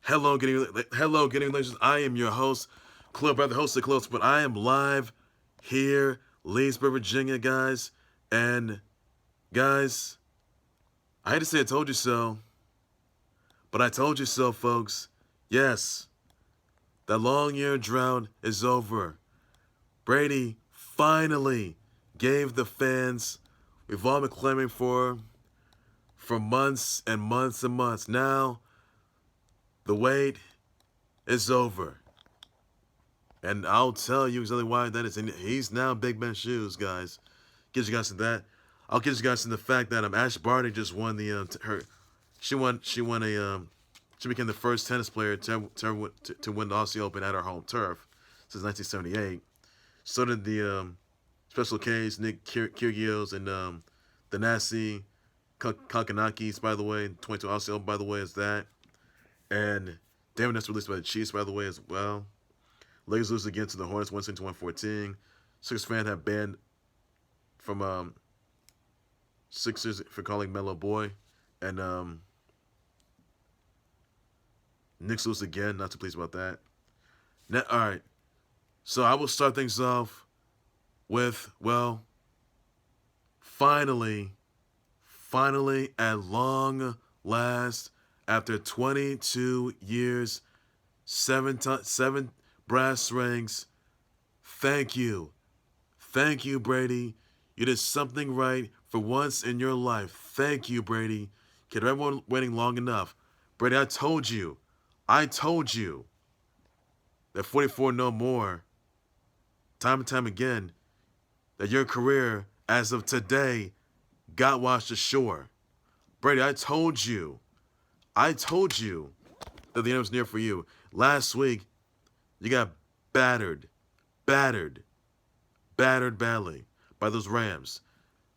Getting Legends. I am your host, Club Brother, host of Close, but I am live here, Leesburg, Virginia, guys. And guys, I hate to say I told you so, but I told you so, folks. Yes, the long year drought is over. Brady finally gave the fans we've all been clamoring for months and months and months. Now, the wait is over. And I'll tell you exactly why that is. And he's now Big Ben's shoes, guys. Get you guys to that. I'll get you guys to the fact that Barty just won the she became the first tennis player to win the Aussie Open at her home turf since 1978. So did the special case Nick Kyrgios and Thanasi Kokkinakis, by the way, 22 Aussie Open, by the way, is that. And David Ness released by the Chiefs, by the way, as well. Lakers lose again to the Hornets, 116-114. Sixers fan have banned from Sixers for calling Melo boy. And Knicks lose again, not too pleased about that. Now, all right, so I will start things off with, well, finally, at long last, after 22 years, seven brass rings. Thank you, Brady. You did something right for once in your life. Thank you, Brady. Kept everyone waiting long enough. Brady, I told you that 44 no more, time and time again, that your career, as of today, got washed ashore. Brady, I told you that the end was near for you. Last week, you got battered badly by those Rams.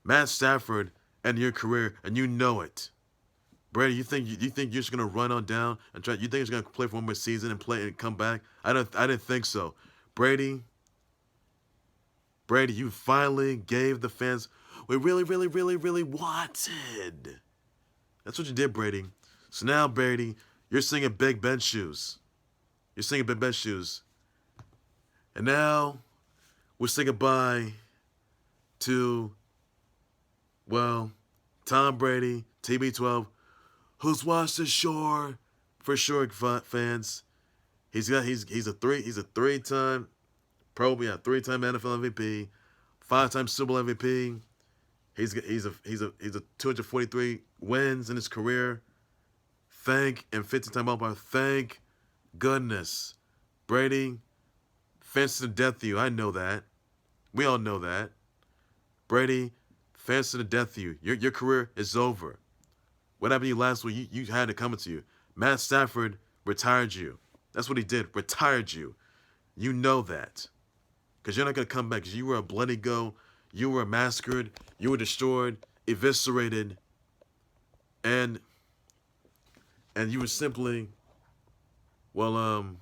Matt Stafford ended your career, and you know it. Brady, you think you're just gonna run on down and try? You think you're gonna play for one more season and play and come back? I didn't think so. Brady, you finally gave the fans we really wanted. That's what you did, Brady. So now, Brady, you're singing Big Ben shoes. And now we're saying goodbye to, well, Tom Brady, TB12, who's washed ashore for sure, fans. He's a three-time three-time NFL MVP, 5-time Super Bowl MVP. He's a 243 wins in his career. And 50-time All-Star. Thank goodness, Brady. Fans to the death to you. I know that. We all know that. Brady, fans to the death to you. Your career is over. What happened to you last week? You had it coming to you. Matt Stafford retired you. That's what he did. Retired you. You know that. Because you're not going to come back. Because you were a bloody go. You were massacred. You were destroyed. Eviscerated. And you were simply, well,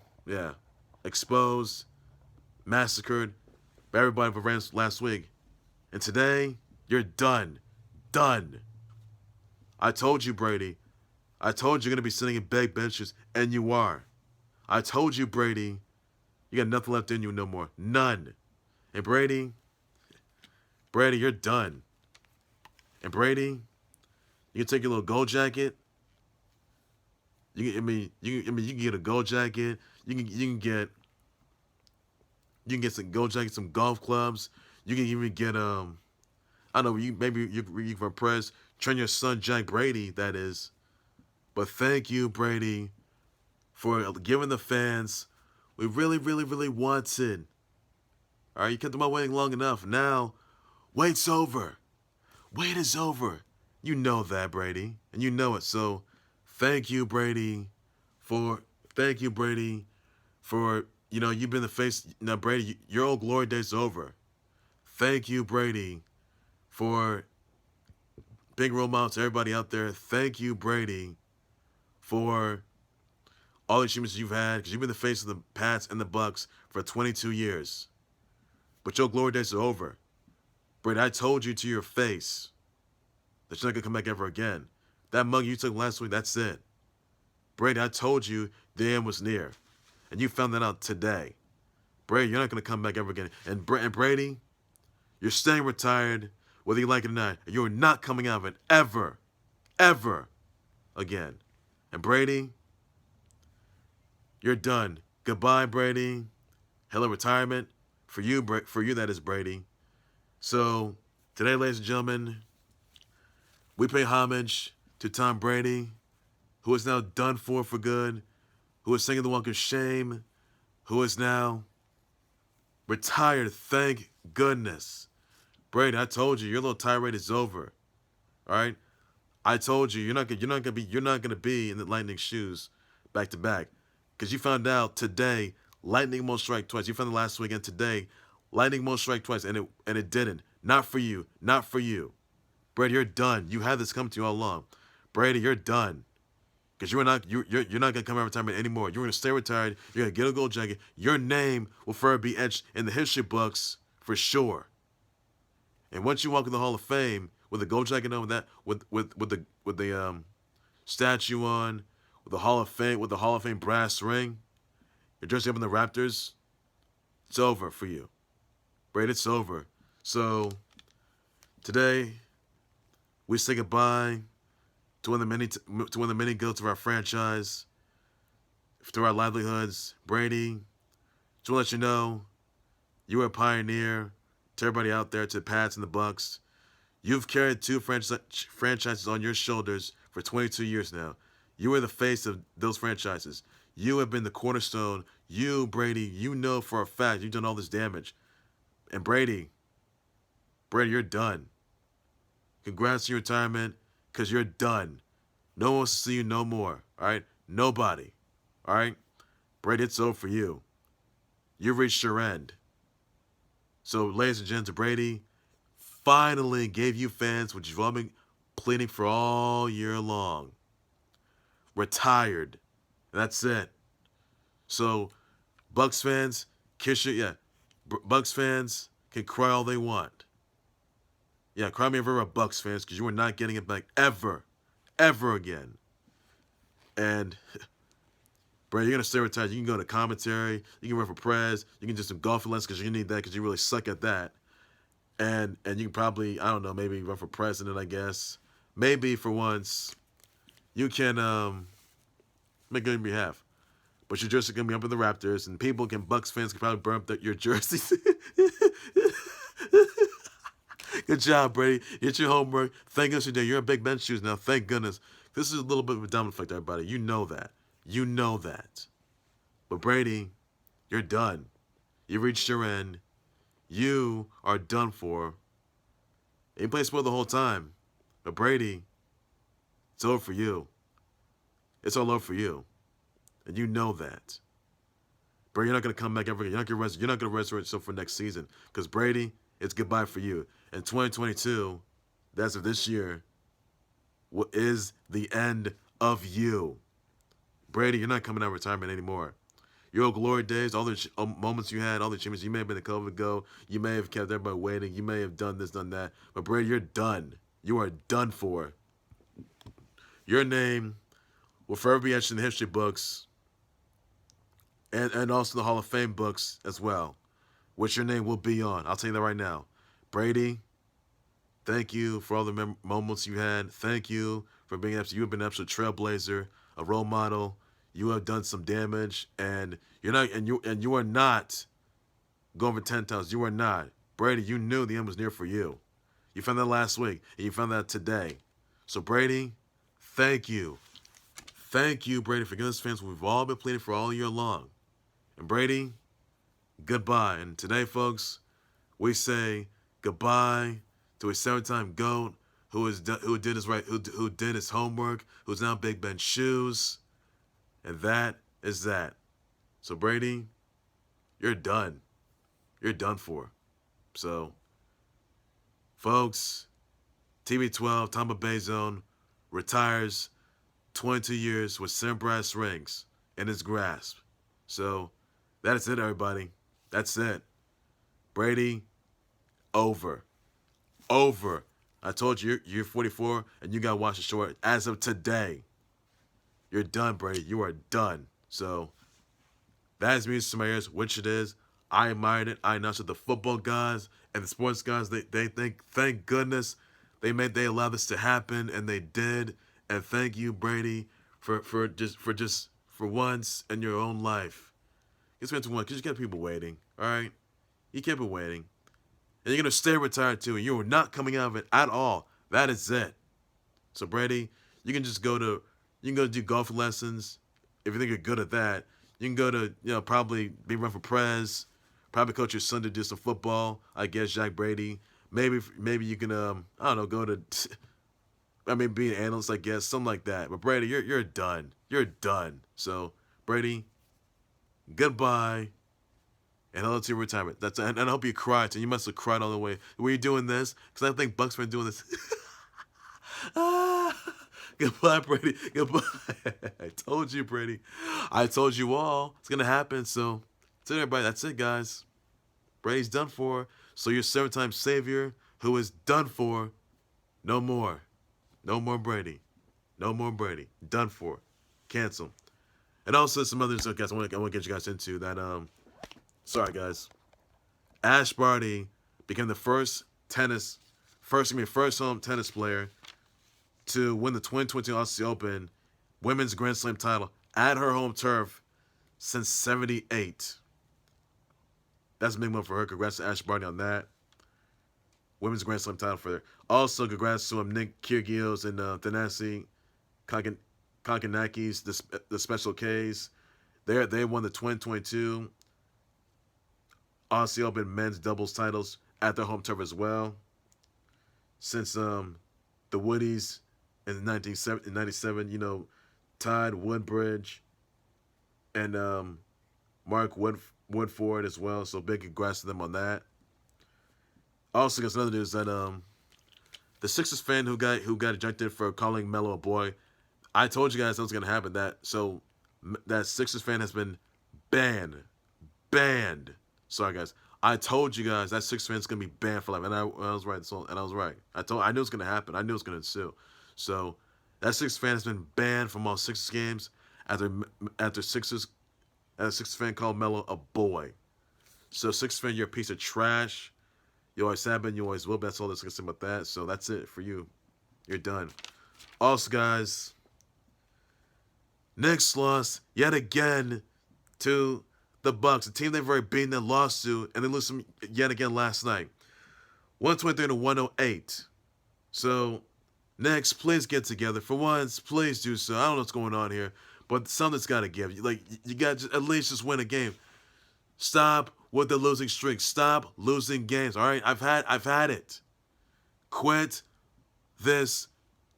exposed, massacred by everybody for last week. And today, you're done. I told you, Brady. I told you you're going to be sitting in big benches, and you are. I told you, Brady, you got nothing left in you no more. None. And Brady, you're done. And Brady, you can take your little gold jacket. You can get a gold jacket. You can get some gold jackets, some golf clubs. You can even get I don't know. You can impress, train your son Jack Brady. That is, but thank you, Brady, for giving the fans we really wanted. All right, you kept them all waiting long enough. Now, wait's over. Wait is over. You know that, Brady, and you know it. So, thank you, Brady, for you've been the face. Now, Brady, your old glory days are over. Thank you, Brady, for being role model to everybody out there. Thank you, Brady, for all the achievements you've had, because you've been the face of the Pats and the Bucs for 22 years. But your glory days are over. Brady, I told you to your face that you're not going to come back ever again. That mug you took last week, that's it. Brady, I told you the end was near. And you found that out today. Brady, you're not going to come back ever again. And Brady, you're staying retired, whether you like it or not. You're not coming out of it ever, ever again. And Brady, you're done. Goodbye, Brady. Hello, retirement. For you, that is Brady. So, today, ladies and gentlemen, we pay homage to Tom Brady, who is now done for good, who is singing the walk of shame, who is now retired, thank goodness. Brady, I told you, your little tirade is over. All right? I told you, you're not gonna be in the Lightning shoes back to back. Because you found out today, Lightning won't strike twice. You found out last weekend, today, Lightning won't strike twice, and it didn't. Not for you. Not for you. Brady, you're done. You had this come to you all along. Brady, you're done. Because you're not gonna come out of retirement anymore. You're gonna stay retired. You're gonna get a gold jacket. Your name will forever be etched in the history books for sure. And once you walk in the Hall of Fame with a gold jacket on, with the statue on, with the Hall of Fame brass ring, you're dressing up in the Raptors, it's over for you. Brady, it's over. So today we say goodbye to one of the many goats of our franchise, to our livelihoods. Brady, just want to let you know, you were a pioneer. To everybody out there, to the Pats and the Bucs, you've carried two franchises on your shoulders for 22 years now. You were the face of those franchises. You have been the cornerstone. You, Brady, you know for a fact you've done all this damage. And Brady, you're done. Congrats on your retirement, because you're done. No one wants to see you no more, all right? Nobody, all right? Brady, it's over for you. You've reached your end. So, ladies and gentlemen, Brady finally gave you fans what you've all been pleading for all year long. Retired. That's it. So, Bucs fans, kiss your, yeah. Bucs fans can cry all they want. Yeah, cry me a river, Bucs fans, because you are not getting it back ever again. And Brady, you're going to stay retired. You can go to commentary. You can run for prez. You can do some golf lessons because you need that because you really suck at that. And you can probably, I don't know, maybe run for president, I guess. Maybe for once you can make it on your behalf. But your jersey can be up in the Raptors, and Bucs fans can probably burn up your jerseys. Good job, Brady. You did your homework. Thank goodness you did. You're in Big Ben's shoes now. Thank goodness. This is a little bit of a domino effect, everybody. You know that. You know that. But Brady, you're done. You reached your end. You are done for. You played spoiler the whole time. But Brady, it's over for you. It's all over for you. And you know that. Brady, you're not going to come back ever again. You're not going to resurrect yourself for next season. Because Brady, it's goodbye for you. In 2022, that's of this year, is the end of you. Brady, you're not coming out of retirement anymore. Your old glory days, all the moments you had, all the achievements, you may have been a COVID go. You may have kept everybody waiting. You may have done this, done that. But Brady, you're done. You are done for. Your name will forever be etched in the history books and also the Hall of Fame books as well, which your name will be on. I'll tell you that right now. Brady, thank you for all the moments you had. Thank you for being you have been an absolute trailblazer, a role model. You have done some damage, and you are not going for 10 times. You are not. Brady, you knew the end was near for you. You found that last week, and you found that today. So Brady, thank you. Thank you, Brady, for giving us fans what we've all been pleading for all year long. And Brady, goodbye. And today, folks, we say goodbye to a 7-time GOAT who did his homework, who's now Big Ben's shoes. And that is that. So, Brady, you're done. You're done for. So, folks, TB12, Tampa Bay Zone, retires 22 years with 7 brass rings in his grasp. So, that is it, everybody. That's it. Brady, over. Over. I told you, you're 44, and you got to watch the short as of today. You're done, Brady. You are done. So that is music to my ears, which it is. I admired it. I announced it. The football guys and the sports guys, they think, thank goodness they allowed this to happen, and they did. And thank you, Brady, for once in your own life. It's meant to one because you kept people waiting. All right, you kept it waiting, and you're gonna stay retired too. And you're not coming out of it at all. That is it. So Brady, you can just you can go do golf lessons if you think you're good at that. You can go to probably be run for prez, probably coach your son to do some football. I guess Jack Brady. Maybe you can I don't know, go to be an analyst, I guess, something like that. But Brady, you're done. You're done. So Brady, goodbye. And hello to your retirement. And I hope you cried. And you must have cried all the way. Were you doing this? Because I think Bucks been doing this. Goodbye, Brady. Goodbye. I told you, Brady. I told you all. It's going to happen. So, to everybody, that's it, guys. Brady's done for. So, your 7-time savior who is done for, no more. No more Brady. No more Brady. Done for. Cancel. And also, some other stuff, guys, I want to get you guys into that. Sorry, guys. Barty became the first home tennis player to win the 2020 Aussie Open Women's Grand Slam title at her home turf since '78. That's a big one for her. Congrats to Barty on that. Women's Grand Slam title for her. Also, congrats to Nick Kyrgios and Thanasi Kokkinakis, the Special Ks. They won the 2022 Aussie Open men's doubles titles at their home turf as well. Since the Woodies in 1997, Todd Woodbridge and Mark Woodforde as well. So big congrats to them on that. Also, there's another news that the Sixers fan who got ejected for calling Melo a boy. I told you guys that was gonna happen. That Sixers fan has been banned. Sorry, guys. I told you guys that Sixers fan's gonna be banned for life, and I was right. And I was right. I knew it was gonna happen. I knew it was gonna ensue. So that Sixers fan has been banned from all Sixers games after a Sixers fan called Melo a boy. So Sixers fan, you're a piece of trash. You always have been. You always will be. That's all that's gonna say about that. So that's it for you. You're done. Also, guys, Knicks lost yet again to the Bucs, a team they've already beaten and lost to, and they lost them yet again last night. 123 to 108. So, Knicks, please get together. For once, please do so. I don't know what's going on here, but something's got to give. You got to at least just win a game. Stop with the losing streak. Stop losing games. All right, I've had it. Quit this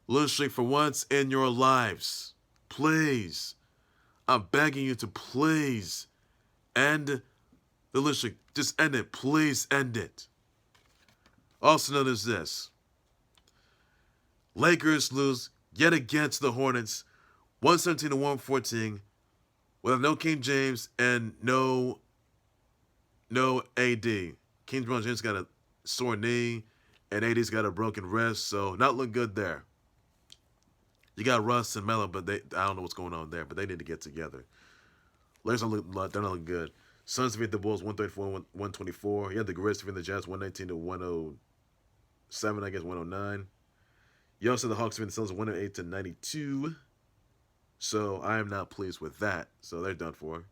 losing streak for once in your lives. Please. I'm begging you to please end the losing streak. Just end it. Please end it. Also known as this. Lakers lose yet again to the Hornets. 117 to 114. With no King James and no AD. King James got a sore knee, and AD's got a broken wrist, so not looking good there. You got Russ and Melo, but I don't know what's going on there, but they need to get together. Lakers they're not looking good. Suns defeat the Bulls 134-124. You had the Grizz defeat the Jazz 119 to 107, I guess 109. You also had the Hawks defeat the Suns 108 to 92. So I am not pleased with that. So they're done for.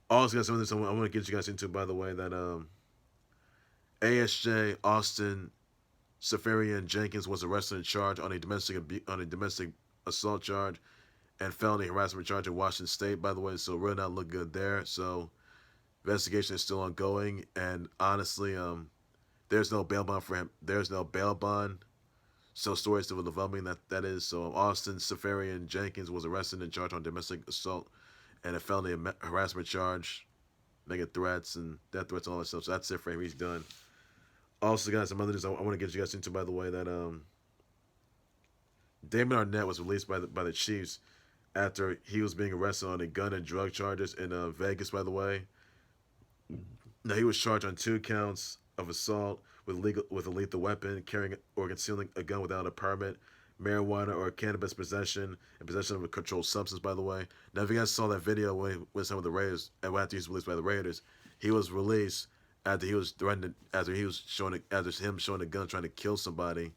Also, got some of this I want to get you guys into, by the way, that ASJ Austin Safarian Jenkins was arrested and charged on a domestic assault charge and felony harassment charge in Washington State, by the way. So really not look good there. So investigation is still ongoing, and honestly, there's no bail bond for him. There's no bail bond. So stories still developing that is. So Austin Safarian Jenkins was arrested and charged on domestic assault and a felony harassment charge, making threats and death threats and all that stuff. So that's it for him. He's done. Also, guys, some other news I want to get you guys into, by the way, that Damon Arnett was released by the Chiefs after he was being arrested on a gun and drug charges in Vegas, by the way. Now, he was charged on 2 counts of assault with a lethal weapon, carrying or concealing a gun without a permit, marijuana or cannabis possession and possession of a controlled substance. By the way, now if you guys saw that video when he was some of the Raiders, and after he was released by the Raiders, he was released after he was threatened, after he was showing, after him showing a gun trying to kill somebody,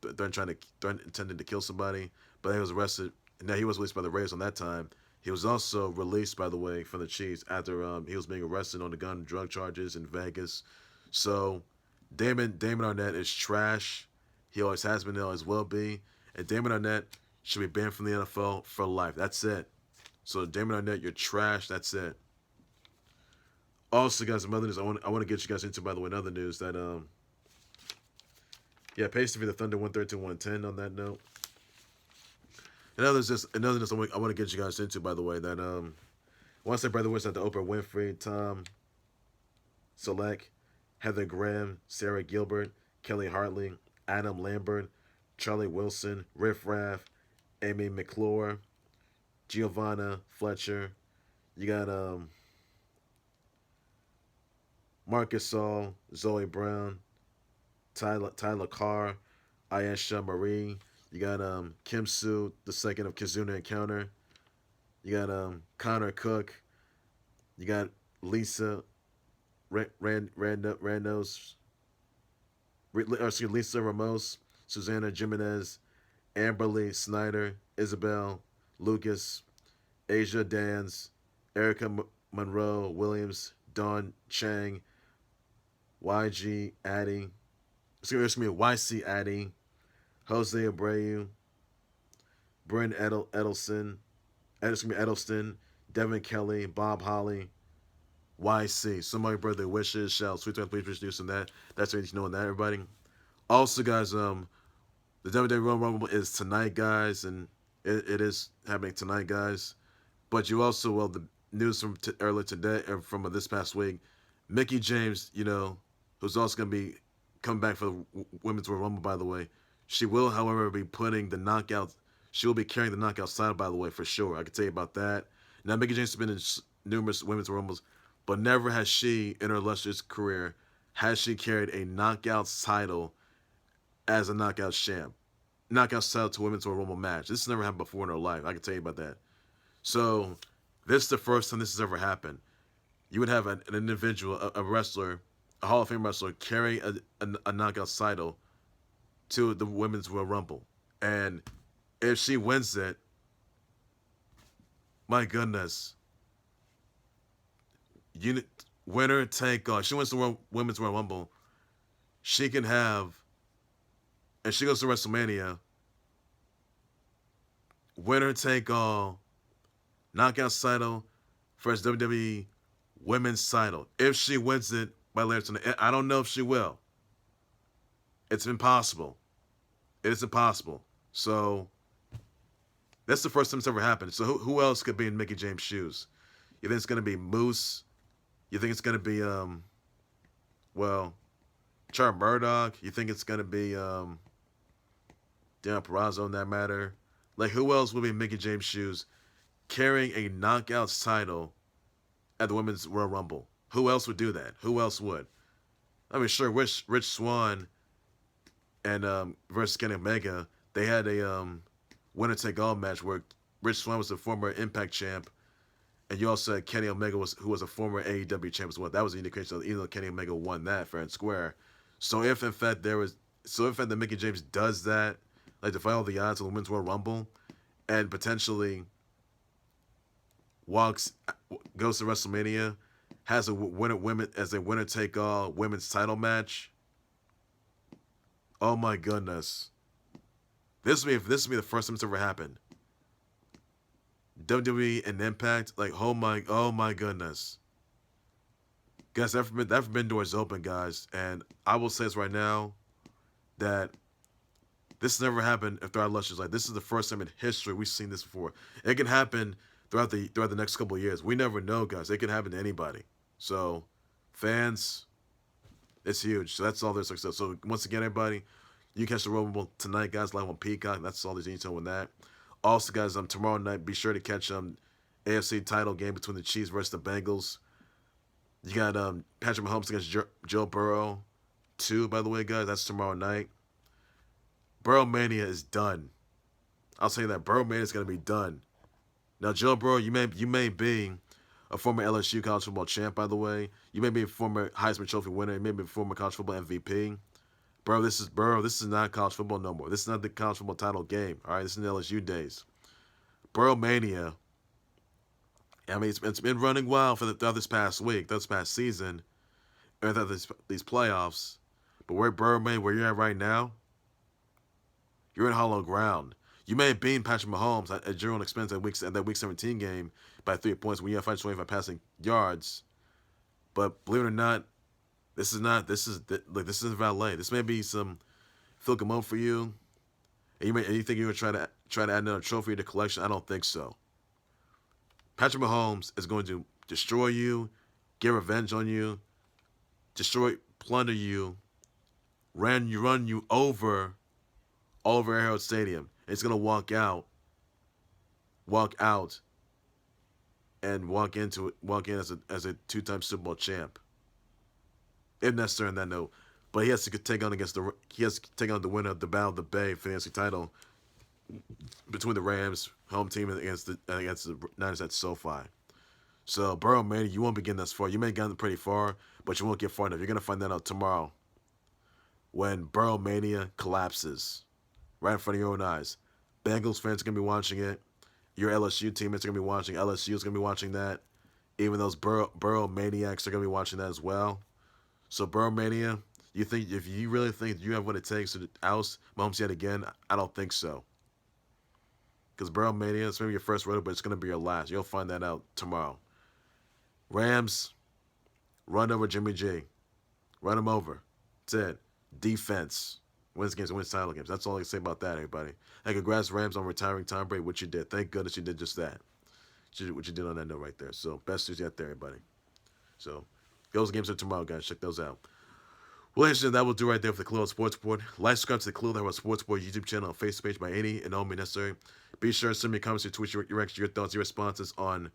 intending to kill somebody, but he was arrested. Now he was released by the Raiders on that time. He was also released, by the way, from the Chiefs after he was being arrested on the gun and drug charges in Vegas. So Damon Arnett is trash. He always has been, he always will be. And Damon Arnett should be banned from the NFL for life. That's it. So Damon Arnett, you're trash. That's it. Also, guys, some other news I want to get you guys into, by the way, another news that Pace to be the Thunder 113-110 on that note. Another news I want to get you guys into, by the way, that I want to say brother wish out to Oprah Winfrey, Tom Selleck, Heather Graham, Sarah Gilbert, Kelly Hartley, Adam Lambert, Charlie Wilson, Riff Raff, Amy McClure, Giovanna Fletcher. You got Marcus Saul, Zoe Brown, Tyler Carr, Ayesha Marie. You got Kim Soo, the second of Kizuna Encounter. You got Connor Cook. You got Lisa Randos. Lisa Ramos, Susanna Jimenez, Amberly Snyder, Isabel Lucas, Asia Dans, Erica Monroe Williams, Dawn Chang, YC Addy, Jose Abreu, Bryn Edelston, Devin Kelly, Bob Holly, YC. Somebody birthday wishes. Shout Sweet Time, please introducing that. That's what you need to know on that, everybody. Also, guys, the WWE Royal Rumble is tonight, guys, and it is happening tonight, guys. But you also, well, the news from earlier today, or from this past week, Mickie James, who's also going to be coming back for the Women's Royal Rumble, by the way. She will, however, be putting the knockout. She will be carrying the knockout title, by the way, for sure. I can tell you about that. Now, Mickie James has been in numerous Women's Royal Rumbles, but never has she, in her illustrious career, has she carried a knockout title as a knockout champ. Knockout title to Women's Royal Rumble match. This has never happened before in her life. I can tell you about that. So, this is the first time this has ever happened. You would have an individual, a wrestler, a Hall of Fame wrestler, carry a knockout title to the Women's Royal Rumble. And if she wins it, my goodness, winner take all. She wins the Women's Royal Rumble. She can have, and she goes to WrestleMania, winner take all, knockout title, first WWE Women's title. If she wins it by later tonight, I don't know if she will. It's impossible. It is impossible. So, that's the first time it's ever happened. So, who else could be in Mickie James' shoes? You think it's going to be Moose? You think it's going to be, Char Murdoch? You think it's going to be, Deonna Purrazzo in that matter? Like, who else would be in Mickie James' shoes carrying a knockout title at the Women's Royal Rumble? Who else would do that? Who else would? I mean, sure, Rich Swann and versus Kenny Omega, they had a winner-take-all match where Rich Swann was the former Impact champ, and you also had Kenny Omega, who was a former AEW champ as well. That was the indication, even though Kenny Omega won that fair and square. So if in fact that Mickie James does that, like defy all the odds of the Women's Royal Rumble, and potentially goes to WrestleMania, has a winner-take-all women's title match. Oh my goodness. This will be the first time it's ever happened. WWE and Impact, like oh my goodness. Guys, that forbidden doors open, guys, and I will say this right now, that this never happened throughout illustrious. Like this is the first time in history we've seen this before. It can happen throughout the next couple of years. We never know, guys. It can happen to anybody. So, fans, it's huge. So that's all their success. So once again, everybody, you catch the Royal Rumble tonight, guys, live on Peacock. That's all there's detail on that. Also, guys, tomorrow night, be sure to catch AFC title game between the Chiefs versus the Bengals. You got Patrick Mahomes against Joe Burrow 2, by the way, guys. That's tomorrow night. Burrow Mania is done. I'll say that Burrow Mania is going to be done. Now, Joe Burrow, you may be a former LSU college football champ, by the way. You may be a former Heisman Trophy winner. You may be a former college football MVP. Bro, this is not college football no more. This is not the college football title game. All right, this is the LSU days. Burrow Mania. I mean, it's been running wild for this past week, this past season, and these playoffs. But where Burrow Mania, where you're at right now, you're in hollow ground. You may have beaten Patrick Mahomes at your own expense at that week 17 game by 3 points when you have 525 passing yards. But believe it or not, this is valet. This may be some feel good moment for you. And you think you're gonna try to add another trophy to the collection? I don't think so. Patrick Mahomes is going to destroy you, get revenge on you, plunder you, run you over all over Arrowhead Stadium. And he's gonna walk out, and walk in as a two-time Super Bowl champ. If necessary on that note. But he has to take on the winner of the Battle of the Bay fantasy title between the Rams home team against the Niners at SoFi. So Burrow Mania, you won't be getting this far. You may have gotten pretty far, but you won't get far enough. You're gonna find that out tomorrow when Burrow Mania collapses right in front of your own eyes. Bengals fans are gonna be watching it. Your LSU teammates are gonna be watching. LSU is gonna be watching that. Even those Burrow maniacs are gonna be watching that as well. So Burrow Mania, if you really think you have what it takes to oust Mahomes yet again, I don't think so. Because Burrow Mania, it's maybe your first rodeo, but it's going to be your last. You'll find that out tomorrow. Rams, run over Jimmy G. Run him over. That's it. Defense. Wins games, wins title games. That's all I can say about that, everybody. Hey, congrats, Rams, on retiring Tom Brady. What you did. Thank goodness you did just that. What you did on that note right there. So, best news yet there, everybody. So, those games are tomorrow, guys. Check those out. Well, ladies and gentlemen, that will do right there for the Clue Sports Board. Like, subscribe to the Clue Sports Board YouTube channel and Facebook page by any and all means necessary. Be sure to send me comments, your tweets, your thoughts, your responses on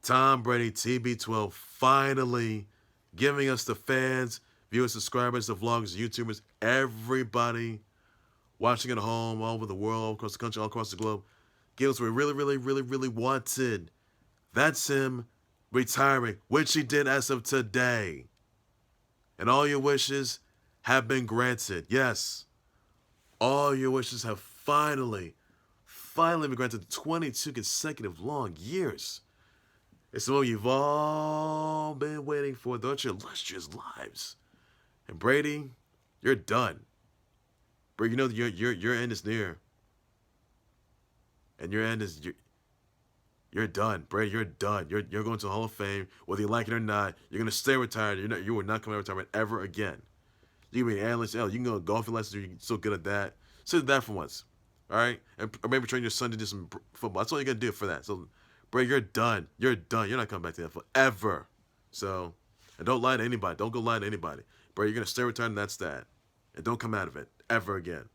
Tom Brady TB12 finally giving us the fans, viewers, subscribers, the vloggers, YouTubers, everybody watching at home, all over the world, all across the country, all across the globe. Give us what we really, really, really, really wanted. That's him retiring, which he did as of today. And all your wishes have been granted. Yes, all your wishes have finally been granted. 22 consecutive long years. It's what you've all been waiting for throughout your illustrious lives. And Brady, you're done. Brady, you know your end is near. And your end is you're done, Brady. You're done. You're going to the Hall of Fame, whether you like it or not. You're gonna stay retired. You will not come out of retirement ever again. You can be an analyst. You can go golfing lessons. You're so good at that. Sit that for once, all right? Or maybe train your son to do some football. That's all you gotta do for that. So, Brady, you're done. You're done. You're not coming back to that forever. So, and don't lie to anybody. Don't go lie to anybody. Brady, you're gonna stay retired, and that's that. And don't come out of it ever again.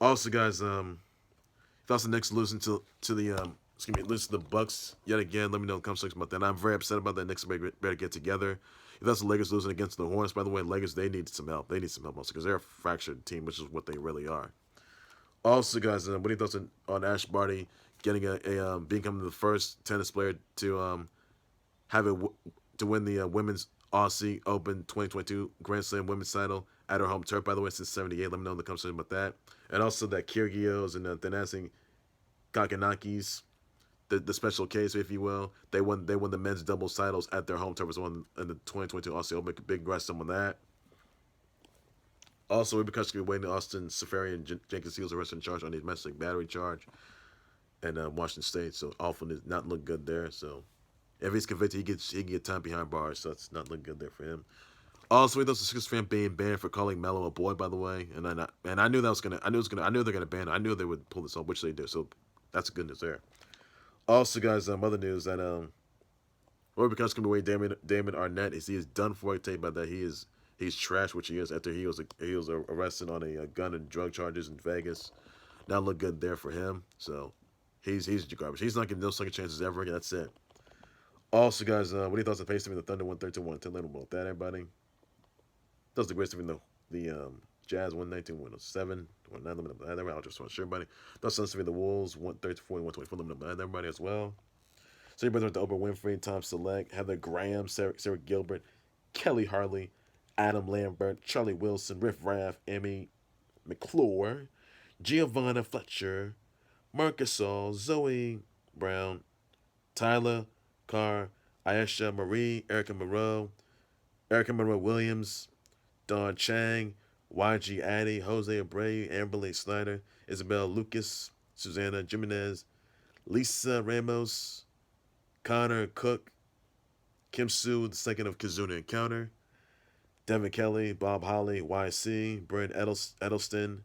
Also, guys, thoughts the Knicks losing to the lose to the Bucs yet again. Let me know in the comment section about that. I'm very upset about that. Knicks better get together. If that's the Lakers losing against the Hornets, by the way, Lakers, they need some help. They need some help also because they're a fractured team, which is what they really are. Also, guys, what are your thoughts on Ash Barty getting becoming the first tennis player to to win the Women's Aussie Open 2022 Grand Slam Women's title at her home turf, by the way, since '78. Let me know in the comment section about that. And also that Kyrgios and Thanasi Kokkinakis, the special case, if you will, they won the men's doubles titles at their home turf as well in the 2022 Aussie Open. Big congrats on that. Also, because we're waiting, Austin Safari and Jenkins Seals arrested and charged on the domestic battery charge in Washington State. So Alfred does not look good there. So if he's convicted, he can get time behind bars. So it's not looking good there for him. Also, those Sixers fan being banned for calling Melo a boy, by the way, and I knew I knew they're gonna ban him. I knew they would pull this off, which they do. So that's good news there. Also, guys, other news that Roy Becomes gonna be waiting Damon Arnett. He is done for. I tell you about that. He's trash, which he is after he was arrested on a gun and drug charges in Vegas. Not look good there for him. So he's garbage. He's not getting no second chances ever again. That's it. Also, guys, what are your thoughts on Pacing the Thunder 131-10 little about that, everybody? That's the greatest thing in the Jazz 119-107. I'll just want to share everybody. The Suns defeat the Wolves 134-124. Limited by everybody as well. So your brothers with Oprah Winfrey, Tom Selleck, Heather Graham, Sarah Gilbert, Kelly Harley, Adam Lambert, Charlie Wilson, Riff Raff, Emmy McClure, Giovanna Fletcher, Marcus Saul, Zoe Brown, Tyler Carr, Ayesha Marie, Erica Monroe Williams, Dawn Chang, YG Addy, Jose Abreu, Amberly Snyder, Isabel Lucas, Susanna Jimenez, Lisa Ramos, Connor Cook, Kim Sue, the second of Kazuna Encounter, Devin Kelly, Bob Holly, YC, Brent Edelston,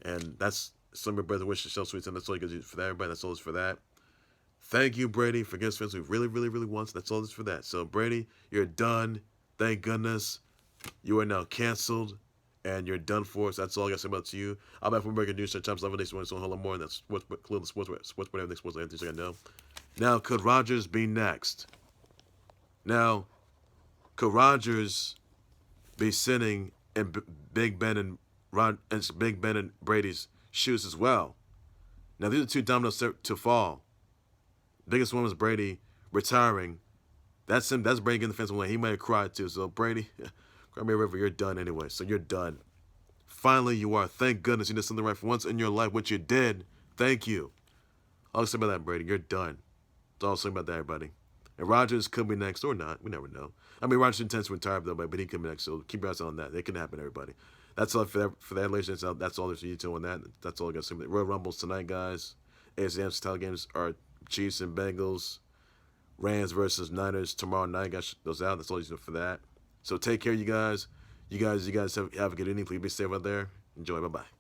and that's some of your brother wishes, so sweet, and that's all you can do for that, everybody. That's all it's for that. Thank you, Brady, for giving us fans we really, really, really want. That's all it's for that. So, Brady, you're done. Thank goodness. You are now canceled, and you're done for. So that's all I got to say about to you. I'm back from Breaking News. Times 11 days. So hold on more. And that's Cleveland Sports, everything sports, everything I know. Now, could Rodgers be next? Now, could Rodgers be sitting in Big Ben and Brady's shoes as well? Now, these are two dominoes to fall. Biggest one was Brady retiring. That's him. That's Brady getting the fence away. He might have cried too. So Brady, cry me a river. You're done anyway. So you're done. Finally, you are. Thank goodness you did something right for once in your life. What you did. Thank you. I'll say about that, Brady. You're done. That's all I'll say about that, everybody. And Rodgers could be next or not. We never know. I mean, Rodgers intends to retire though, but he could be next. So keep your eyes on that. It can happen, everybody. That's all for that, ladies. That's all there's for you two on that. That's all I got to say. Royal Rumbles tonight, guys. AFC style games are Chiefs and Bengals. Rams versus Niners tomorrow night. Got those out. That's all you do for that. So take care, you guys. You guys have a good evening. Please be safe out there. Enjoy. Bye-bye.